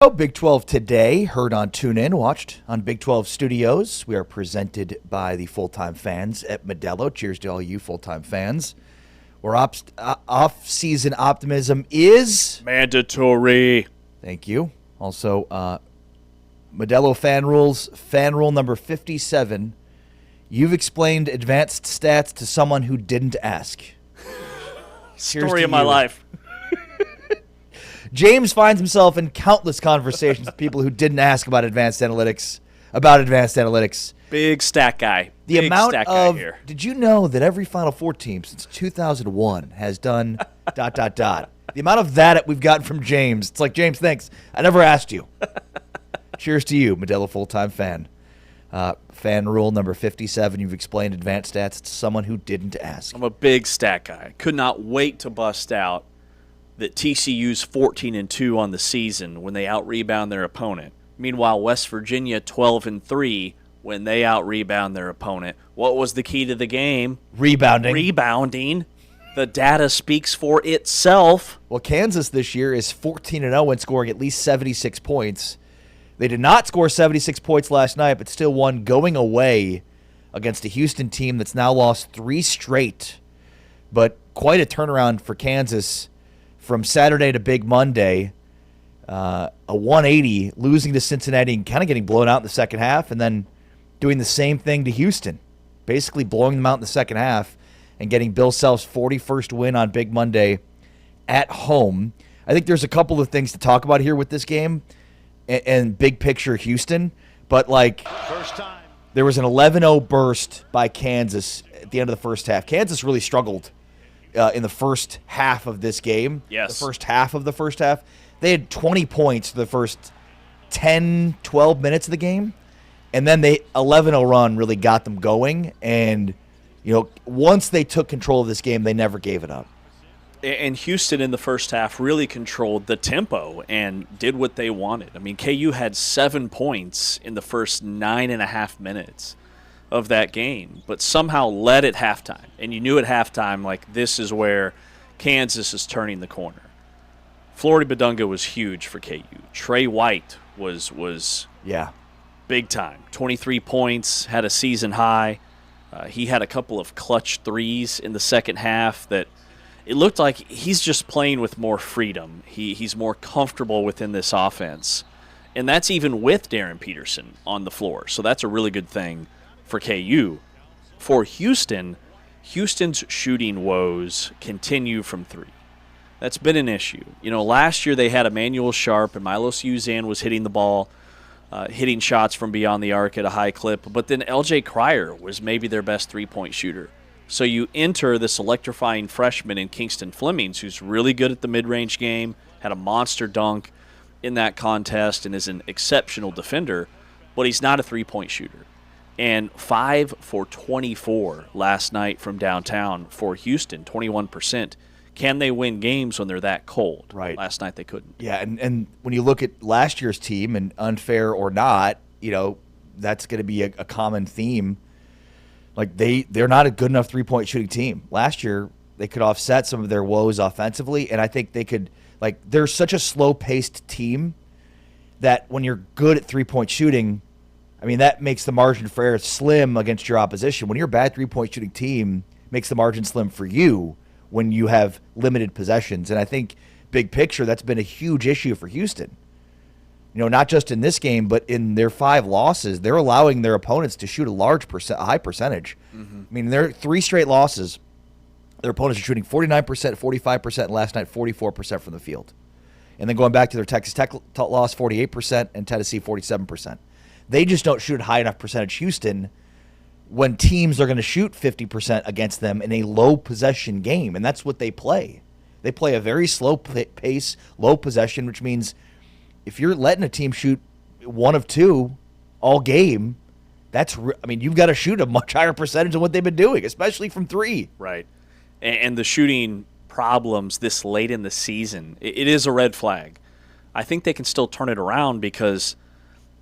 Big 12 today, heard on TuneIn, watched on Big 12 Studios. We are presented by the full-time fans at Modelo. Cheers to all you full-time fans. Where off-season optimism is mandatory. Thank you. Also, Modelo fan rules, fan rule number 57. You've explained advanced stats to someone who didn't ask. Story of my life. James finds himself in countless conversations with people who didn't ask about advanced analytics. Big stat guy. The Big amount stat guy of here. Did you know that every Final Four team since 2001 has done ... The amount of that we've gotten from James. It's like, James, thanks. I never asked you. Cheers to you, Modelo full-time fan. Fan rule number 57. You've explained advanced stats to someone who didn't ask. I'm a big stat guy. Could not wait to bust out that TCU's 14-2 on the season when they out-rebound their opponent. Meanwhile, West Virginia 12-3 when they out-rebound their opponent. What was the key to the game? Rebounding. The data speaks for itself. Well, Kansas this year is 14-0 when scoring at least 76 points. They did not score 76 points last night, but still won going away against a Houston team that's now lost 3 straight. But quite a turnaround for Kansas from Saturday to Big Monday. A 180, losing to Cincinnati and kind of getting blown out in the second half, and then doing the same thing to Houston, basically blowing them out in the second half and getting Bill Self's 41st win on Big Monday at home. I think there's a couple of things to talk about here with this game and big picture Houston, but there was an 11-0 burst by Kansas at the end of the first half. Kansas really struggled in the first half of this game. Yes. The first half of the first half. They had 20 points for the first 10, 12 minutes of the game, and then the 11-0 run really got them going, and once they took control of this game, they never gave it up. And Houston in the first half really controlled the tempo and did what they wanted. I mean, KU had 7 points in the first 9.5 minutes of that game, but somehow led at halftime. And you knew at halftime, this is where Kansas is turning the corner. Florida Badunga was huge for KU. Trey White was big time. 23 points, had a season high. He had a couple of clutch threes in the second half that it looked like he's just playing with more freedom. He's more comfortable within this offense. And that's even with Darren Peterson on the floor. So that's a really good thing for KU. For Houston, Houston's shooting woes continue from 3. That's been an issue. Last year they had Emmanuel Sharp and Milos Uzan was hitting the ball, hitting shots from beyond the arc at a high clip. But then LJ Cryer was maybe their best three-point shooter. So you enter this electrifying freshman in Kingston Flemings, who's really good at the mid-range game, had a monster dunk in that contest, and is an exceptional defender, but he's not a three-point shooter. And 5 for 24 last night from downtown for Houston, 21%. Can they win games when they're that cold? Right. Last night they couldn't. Yeah, and when you look at last year's team, and unfair or not, that's going to be a common theme. They're not a good enough three-point shooting team. Last year, they could offset some of their woes offensively, and I think they could they're such a slow-paced team that when you're good at three-point shooting, that makes the margin for error slim against your opposition. When you're a bad three-point shooting team, it makes the margin slim for you when you have limited possessions. And I think big picture, that's been a huge issue for Houston. Not just in this game, but in their 5 losses, they're allowing their opponents to shoot a high percentage. Mm-hmm. They're 3 straight losses. Their opponents are shooting 49%, 45%, and last night 44% from the field. And then going back to their Texas Tech loss, 48%, and Tennessee, 47%. They just don't shoot high enough percentage. Houston, when teams are going to shoot 50% against them in a low possession game, and that's what they play. They play a very slow pace, low possession, which means if you're letting a team shoot 1 of 2 all game, you've got to shoot a much higher percentage than what they've been doing, especially from 3. Right. And the shooting problems this late in the season, it is a red flag. I think they can still turn it around because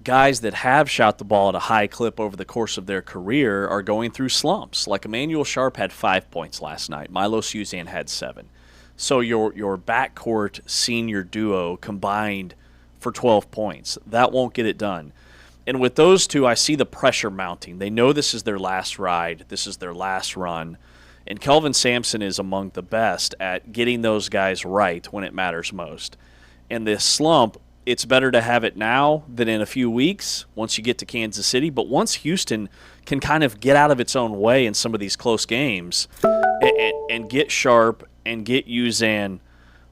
guys that have shot the ball at a high clip over the course of their career are going through slumps. Like Emmanuel Sharp had 5 points last night. Milos Uzan had 7. So your backcourt senior duo combined for 12 points. That won't get it done. And with those two, I see the pressure mounting. They know this is their last ride. This is their last run. And Kelvin Sampson is among the best at getting those guys right when it matters most. And this slump, it's better to have it now than in a few weeks once you get to Kansas City. But once Houston can kind of get out of its own way in some of these close games and get sharp and get Uzan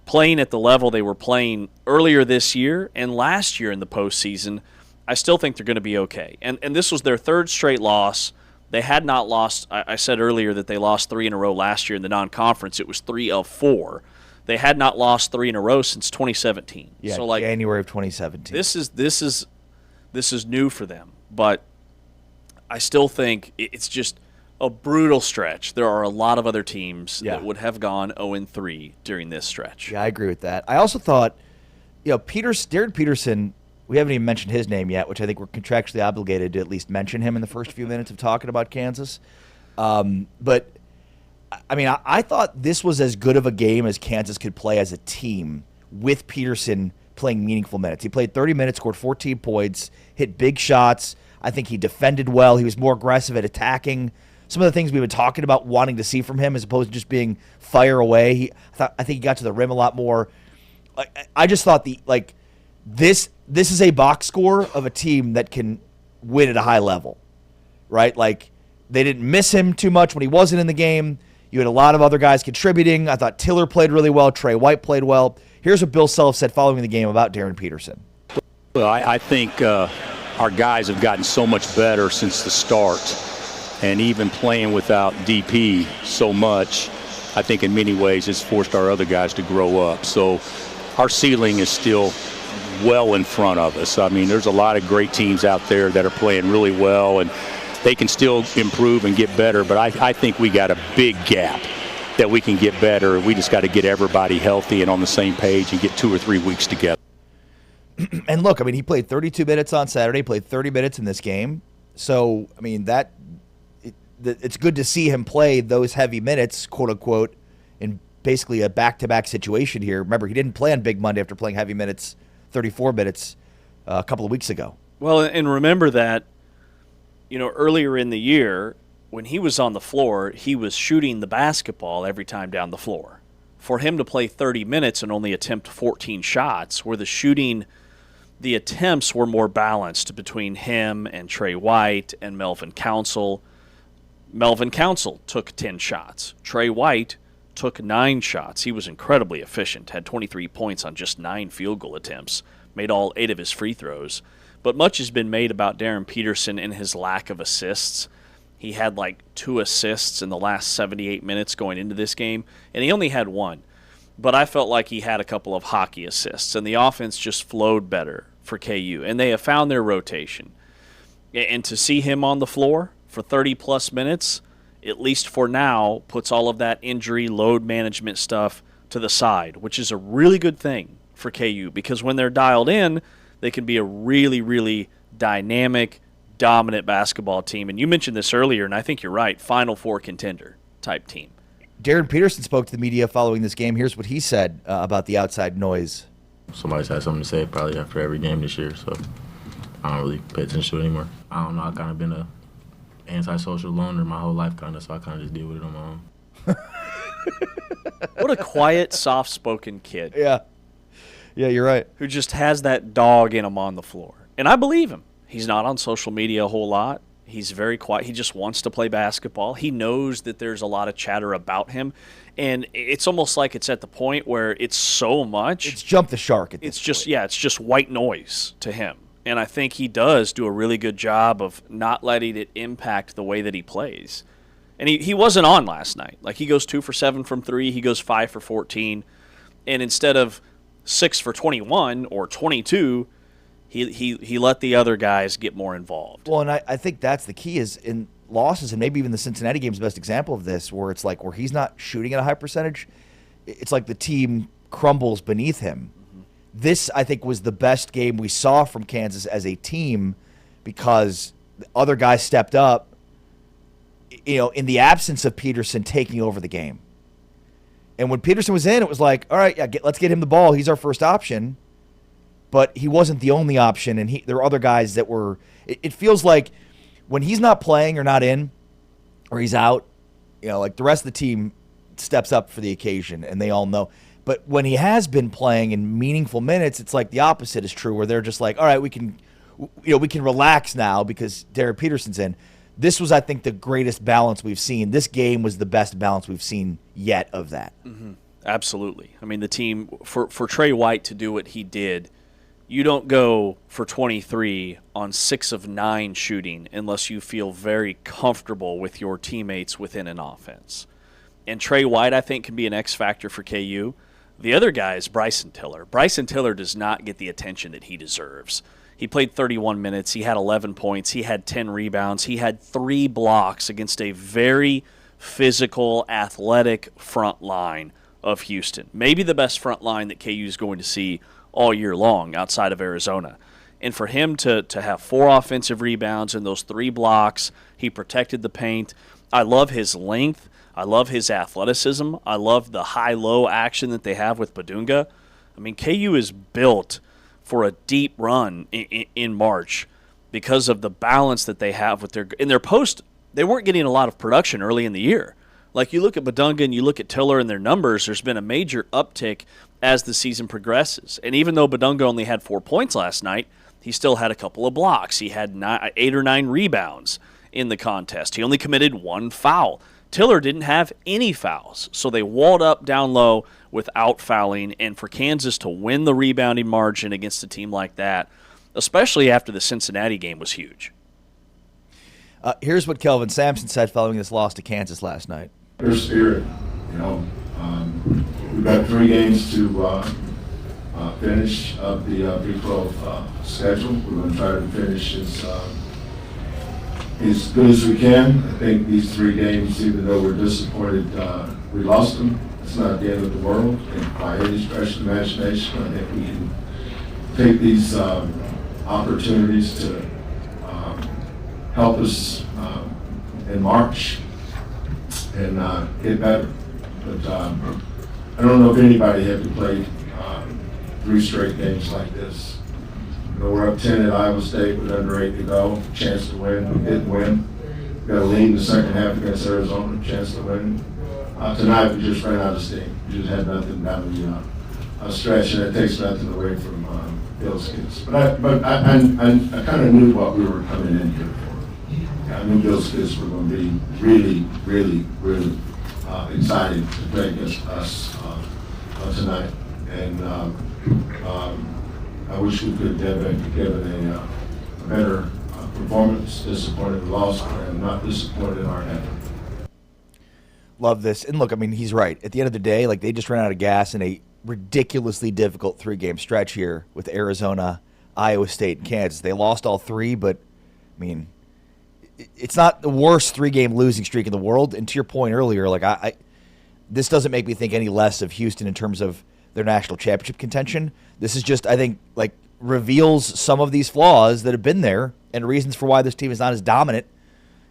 playing at the level they were playing earlier this year and last year in the postseason, I still think they're going to be okay. And this was their third straight loss. They had not lost. I said earlier that they lost 3 in a row last year in the non-conference. It was 3 of 4. They had not lost 3 in a row since 2017. Yeah, so like January of 2017. This is new for them, but I still think it's just a brutal stretch. There are a lot of other teams that would have gone 0-3 during this stretch. Yeah, I agree with that. I also thought, Darren Peterson. We haven't even mentioned his name yet, which I think we're contractually obligated to at least mention him in the first few minutes of talking about Kansas. But, I mean, I thought this was as good of a game as Kansas could play as a team with Peterson playing meaningful minutes. He played 30 minutes, scored 14 points, hit big shots. I think he defended well. He was more aggressive at attacking. Some of the things we've been talking about wanting to see from him as opposed to just being fire away. I think he got to the rim a lot more. I just thought this is a box score of a team that can win at a high level, right? Like, they didn't miss him too much when he wasn't in the game. You had a lot of other guys contributing. I thought Tiller played really well. Trey White played well. Here's what Bill Self said following the game about Darren Peterson. Well, I think our guys have gotten so much better since the start. And even playing without DP so much, I think in many ways it's forced our other guys to grow up. So our ceiling is still well in front of us. I mean, there's a lot of great teams out there that are playing really well, and they can still improve and get better. But I think we got a big gap that we can get better. We just got to get everybody healthy and on the same page and get 2 or 3 weeks together. And look, I mean, he played 32 minutes on Saturday, played 30 minutes in this game. So, I mean, it's good to see him play those heavy minutes, quote unquote, in basically a back-to-back situation here. Remember, he didn't play on Big Monday after playing heavy minutes, 34 minutes a couple of weeks ago. Well, and remember that, earlier in the year, when he was on the floor, he was shooting the basketball every time down the floor. For him to play 30 minutes and only attempt 14 shots, where the attempts were more balanced between him and Trey White and Melvin Council. Melvin Council took 10 shots. Trey White took 9 shots. He was incredibly efficient, had 23 points on just 9 field goal attempts, made all 8 of his free throws. But much has been made about Darren Peterson and his lack of assists. He had 2 assists in the last 78 minutes going into this game, and he only had 1. But I felt like he had a couple of hockey assists, and the offense just flowed better for KU. And they have found their rotation. And to see him on the floor for 30-plus minutes, at least for now, puts all of that injury load management stuff to the side, which is a really good thing for KU because when they're dialed in, they can be a really, really dynamic, dominant basketball team. And you mentioned this earlier, and I think you're right, Final Four contender type team. Darren Peterson spoke to the media following this game. Here's what he said about the outside noise. Somebody's had something to say probably after every game this year, so I don't really pay attention to it anymore. I don't know, I've kind of been a antisocial loner my whole life, so I kind of just deal with it on my own. What a quiet, soft-spoken kid. Yeah, you're right. Who just has that dog in him on the floor. And I believe him. He's not on social media a whole lot. He's very quiet. He just wants to play basketball. He knows that there's a lot of chatter about him. And it's almost like it's at the point where it's so much. It's jumped the shark at this point. It's just white noise to him. And I think he does do a really good job of not letting it impact the way that he plays. And he wasn't on last night. He goes 2 for 7 from 3. He goes 5 for 14. And instead of 6 for 21 or 22, he let the other guys get more involved. Well, and I think that's the key is in losses, and maybe even the Cincinnati game is the best example of this, where it's where he's not shooting at a high percentage, it's like the team crumbles beneath him. Mm-hmm. This, I think, was the best game we saw from Kansas as a team because the other guys stepped up, in the absence of Peterson taking over the game. And when Peterson was in, it was all right, let's get him the ball. He's our first option. but he wasn't the only option, and there were other guys that were – it feels like when he's not playing or not in or he's out, like the rest of the team steps up for the occasion, and they all know. But when he has been playing in meaningful minutes, it's like the opposite is true, where they're just like, all right, we can relax now because Darren Peterson's in. This was, I think, the greatest balance we've seen. This game was the best balance we've seen yet of that. Mm-hmm. Absolutely. I mean, the team, for Trey White to do what he did, you don't go for 23 on 6 of 9 shooting unless you feel very comfortable with your teammates within an offense. And Trey White, I think, can be an X factor for KU. The other guy is Bryson Tiller. Bryson Tiller does not get the attention that he deserves. He played 31 minutes. He had 11 points. He had 10 rebounds. He had 3 blocks against a very physical, athletic front line of Houston. Maybe the best front line that KU is going to see all year long outside of Arizona. And for him to have 4 offensive rebounds and those 3 blocks, he protected the paint. I love his length. I love his athleticism. I love the high-low action that they have with Badunga. I mean, KU is built for a deep run in March because of the balance that they have with their post. They weren't getting a lot of production early in the year. Like you look at Badunga and you look at Tiller and their numbers, there's been a major uptick as the season progresses. And even though Badunga only had 4 points last night, he still had a couple of blocks. He had 8 or 9 rebounds in the contest. He only committed 1 foul. Tiller didn't have any fouls, so they walled up down low without fouling. And for Kansas to win the rebounding margin against a team like that, especially after the Cincinnati game, was huge. Here's what Kelvin Sampson said following this loss to Kansas last night. Their spirit, we've got 3 games to finish of the Big 12 schedule. We're going to try to finish as good as we can. I think these 3 games, even though we're disappointed we lost them, it's not the end of the world. And by any stretch of the imagination, I think we can take these opportunities to help us in March and get better. But I don't know if anybody had to play 3 straight games like this. We're up 10 at Iowa State with under 8 to go, chance to win. We didn't win. We got a lead in the second half against Arizona, chance to win. Tonight we just ran out of steam. We just had nothing down the stretch, and it takes nothing away from Bill's kids. But I kind of knew what we were coming in here for. I knew Bill's kids were going to be really, really, really excited to play against us tonight. And I wish we could have given a better performance. Disappointed we lost, and not disappointed in our effort. Love this. And look, I mean, he's right. At the end of the day, like, they just ran out of gas in a ridiculously difficult 3-game stretch here with Arizona, Iowa State, and Kansas. They lost all 3, but, I mean, it's not the worst 3-game losing streak in the world. And to your point earlier, like, this doesn't make me think any less of Houston in terms of their national championship contention. This is just, I think, like, reveals some of these flaws that have been there and reasons for why this team is not as dominant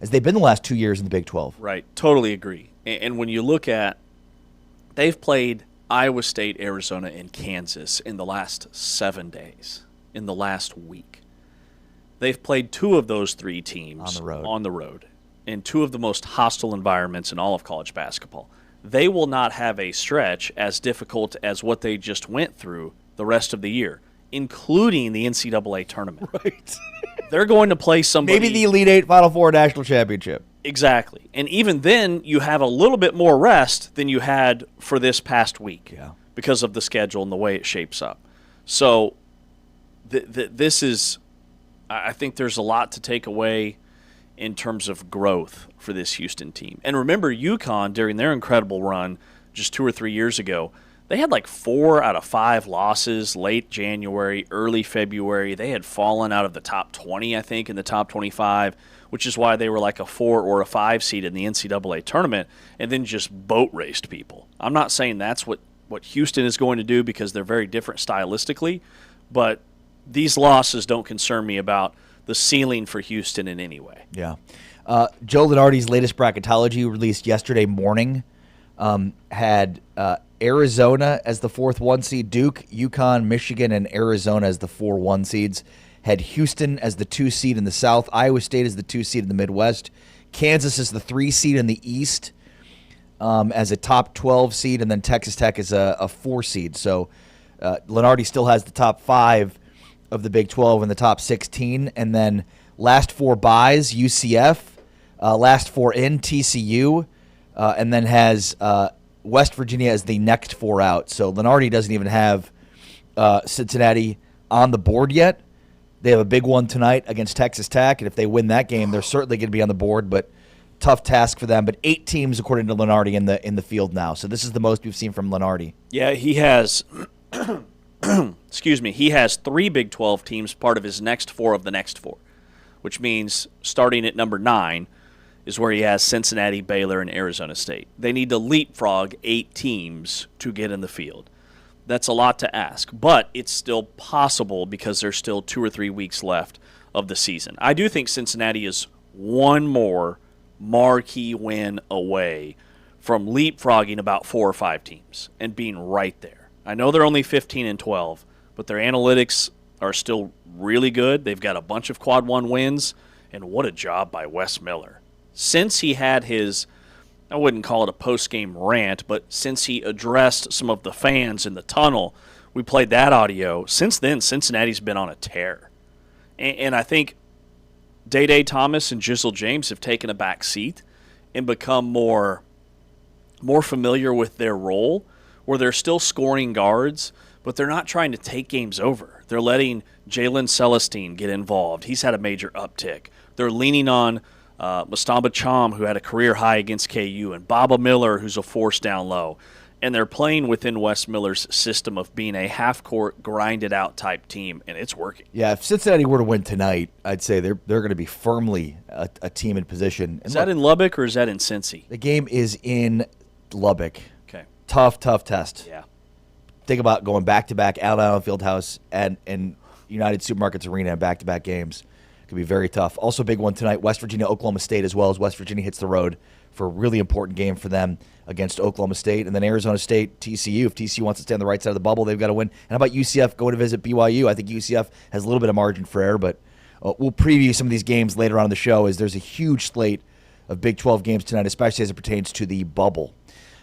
as they've been the last 2 years in the Big 12. Right. Totally agree. And when you look at, they've played Iowa State, Arizona, and Kansas in the last 7 days, in the last week. They've played 2 of those 3 teams on the road in 2 of the most hostile environments in all of college basketball. They will not have a stretch as difficult as what they just went through the rest of the year, including the NCAA tournament. Right. They're going to play somebody. Maybe the Elite 8 Final 4 national championship. Exactly. And even then, you have a little bit more rest than you had for this past week because of the schedule and the way it shapes up. So this is, I think there's a lot to take away in terms of growth for this Houston team. And remember, UConn, during their incredible run just 2 or 3 years ago, they had like 4 out of 5 losses late January, early February. They had fallen out of the top 20, I think, in the top 25, which is why they were like a 4 or a 5 seed in the NCAA tournament, and then just boat raced people. I'm not saying that's what Houston is going to do because they're very different stylistically, but these losses don't concern me about the ceiling for Houston in any way. Yeah. Joe Lenardi's latest bracketology released yesterday morning had Arizona as the 4th 1 seed, Duke, UConn, Michigan, and Arizona as the 4 1 seeds. Had Houston as the 2 seed in the South, Iowa State as the 2 seed in the Midwest, Kansas as the 3 seed in the East as a top 12 seed, and then Texas Tech as a 4 seed. So Lenardi still has the top 5 of the Big 12 and the top 16. And then last 4 byes, UCF, last 4 in, TCU, and then has West Virginia as the next 4 out. So Lenardi doesn't even have Cincinnati on the board yet. They have a big one tonight against Texas Tech, and if they win that game, they're certainly going to be on the board, but tough task for them. But 8 teams, according to Lenardi, in the field now. So this is the most we've seen from Lenardi. Yeah, he has excuse me, he has 3 Big 12 teams part of his next 4 of the next 4, which means starting at number 9 is where he has Cincinnati, Baylor, and Arizona State. They need to leapfrog 8 teams to get in the field. That's a lot to ask, but it's still possible because there's still 2 or 3 weeks left of the season. I do think Cincinnati is one more marquee win away from leapfrogging about 4 or 5 teams and being right there. I know they're only 15 and 12, but their analytics are still really good. They've got a bunch of quad 1 wins, and what a job by Wes Miller. Since he had his, I wouldn't call it a post-game rant, but since he addressed some of the fans in the tunnel, we played that audio. Since then, Cincinnati's been on a tear. And I think Day Thomas and Jizzle James have taken a back seat and become more familiar with their role, where they're still scoring guards, but they're not trying to take games over. They're letting Jalen Celestine get involved. He's had a major uptick. They're leaning on Mustamba Cham, who had a career high against KU, and Baba Miller, who's a force down low. And they're playing within Wes Miller's system of being a half-court, grinded-out type team, and it's working. Yeah, if Cincinnati were to win tonight, I'd say they're going to be firmly a team in position. Is that in Lubbock or is that in Cincy? The game is in Lubbock. Okay. Tough test. Yeah. Think about going back-to-back Allen Fieldhouse and United Supermarkets Arena in back-to-back games. Could be very tough. Also big one tonight, West Virginia, Oklahoma State, as well as West Virginia hits the road for a really important game for them against Oklahoma State. And then Arizona State, TCU. If TCU wants to stay on the right side of the bubble, they've got to win. And how about UCF going to visit BYU? I think UCF has a little bit of margin for error, but we'll preview some of these games later on in the show, as there's a huge slate of Big 12 games tonight, especially as it pertains to the bubble.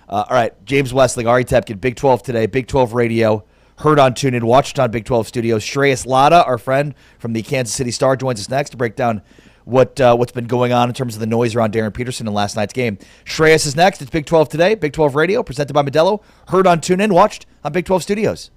All right, James Westling, Ari Tepkin, Big 12 today, Big 12 radio. Heard on TuneIn, watched on Big 12 Studios. Shreyas Laddha, our friend from the Kansas City Star, joins us next to break down what's been going on in terms of the noise around Darren Peterson in last night's game. Shreyas is next. It's Big 12 today, Big 12 Radio, presented by Modelo. Heard on TuneIn, watched on Big 12 Studios.